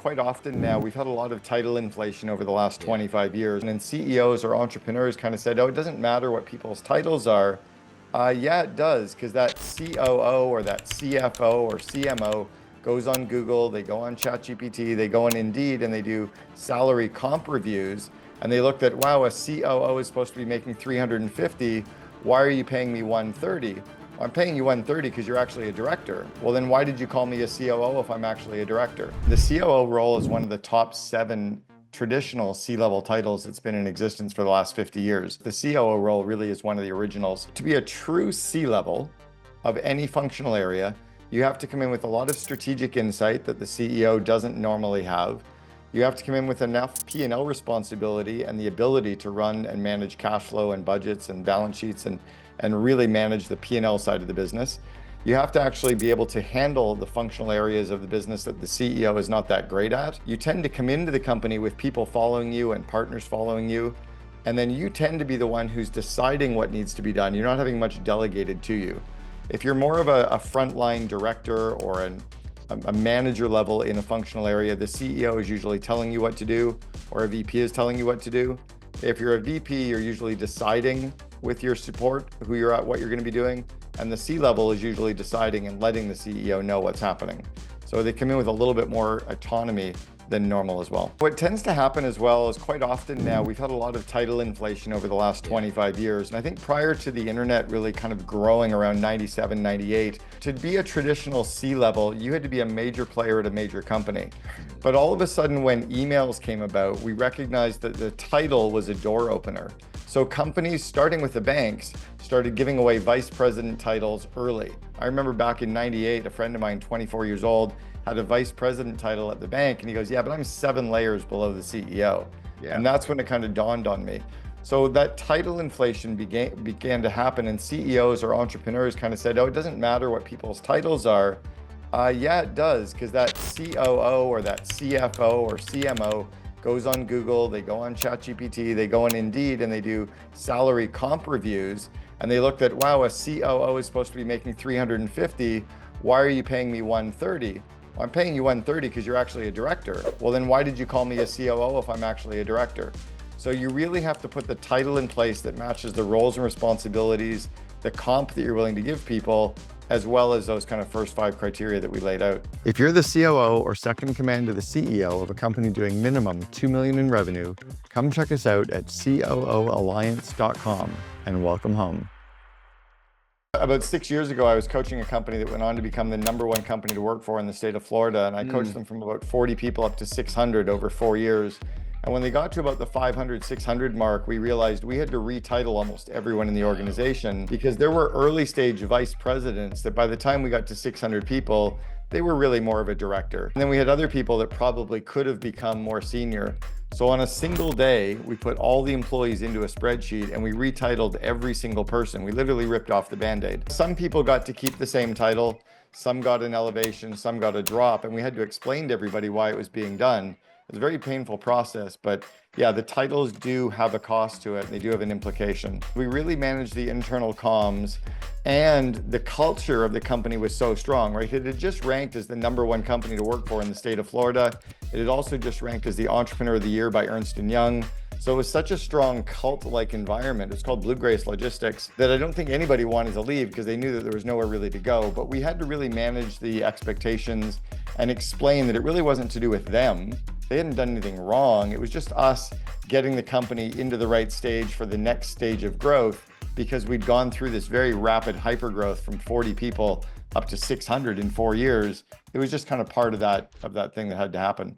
quite often now, we've had a lot of title inflation over the last 25 years. And then CEOs or entrepreneurs kind of said, oh, it doesn't matter what people's titles are. Yeah, it does, because that COO or that CFO or CMO goes on Google, they go on ChatGPT, they go on Indeed, and they do salary comp reviews. And they looked at, wow, a COO is supposed to be making 350. Why are you paying me 130? I'm paying you 130 because you're actually a director. Well, then why did you call me a COO if I'm actually a director? The COO role is one of the top 7 traditional C-level titles that's been in existence for the last 50 years. The COO role really is one of the originals. To be a true C-level of any functional area, you have to come in with a lot of strategic insight that the CEO doesn't normally have. You have to come in with enough P&L responsibility and the ability to run and manage cash flow and budgets and balance sheets and really manage the P&L side of the business. You have to actually be able to handle the functional areas of the business that the CEO is not that great at. You tend to come into the company with people following you and partners following you, and then you tend to be the one who's deciding what needs to be done. You're not having much delegated to you. If you're more of a frontline director or a manager level in a functional area, the CEO is usually telling you what to do, or a VP is telling you what to do. If you're a VP, you're usually deciding with your support who you're at, what you're going to be doing, and the C-level is usually deciding and letting the CEO know what's happening. So they come in with a little bit more autonomy than normal as well. What tends to happen as well is quite often now, we've had a lot of title inflation over the last 25 years. And I think prior to the internet really kind of growing around 97, 98, to be a traditional C-level, you had to be a major player at a major company. But all of a sudden when emails came about, we recognized that the title was a door opener. So companies, starting with the banks, started giving away vice president titles early. I remember back in 98, a friend of mine, 24 years old, had a vice president title at the bank, and he goes, yeah, but I'm 7 layers below the CEO. Yeah. And that's when it kind of dawned on me. So that title inflation began to happen, and CEOs or entrepreneurs kind of said, oh, it doesn't matter what people's titles are. Yeah, it does, because that COO or that CFO or CMO goes on Google, they go on ChatGPT, they go on Indeed, and they do salary comp reviews. And they looked at, wow, a COO is supposed to be making 350. Why are you paying me 130? I'm paying you 130 because you're actually a director. Well, then why did you call me a COO if I'm actually a director? So you really have to put the title in place that matches the roles and responsibilities, the comp that you're willing to give people, as well as those kind of first 5 criteria that we laid out. If you're the COO or second in command to the CEO of a company doing minimum $2 million in revenue, come check us out at COOalliance.com and welcome home. About 6 years ago, I was coaching a company that went on to become the #1 company to work for in the state of Florida. And I coached them from about 40 people up to 600 over 4 years. And when they got to about the 500, 600 mark, we realized we had to retitle almost everyone in the organization, because there were early stage vice presidents that by the time we got to 600 people, they were really more of a director. And then we had other people that probably could have become more senior. So on a single day, we put all the employees into a spreadsheet and we retitled every single person. We literally ripped off the Band-Aid. Some people got to keep the same title, some got an elevation, some got a drop, and we had to explain to everybody why it was being done. It was a very painful process, but yeah, the titles do have a cost to it. They do have an implication. We really managed the internal comms, and the culture of the company was so strong, right? It had just ranked as the #1 company to work for in the state of Florida. It had also just ranked as the Entrepreneur of the Year by Ernst & Young. So it was such a strong cult-like environment. It's called Blue Grace Logistics, that I don't think anybody wanted to leave because they knew that there was nowhere really to go. But we had to really manage the expectations and explain that it really wasn't to do with them. They hadn't done anything wrong. It was just us getting the company into the right stage for the next stage of growth, because we'd gone through this very rapid hypergrowth from 40 people up to 600 in 4 years. It was just kind of part of that thing that had to happen.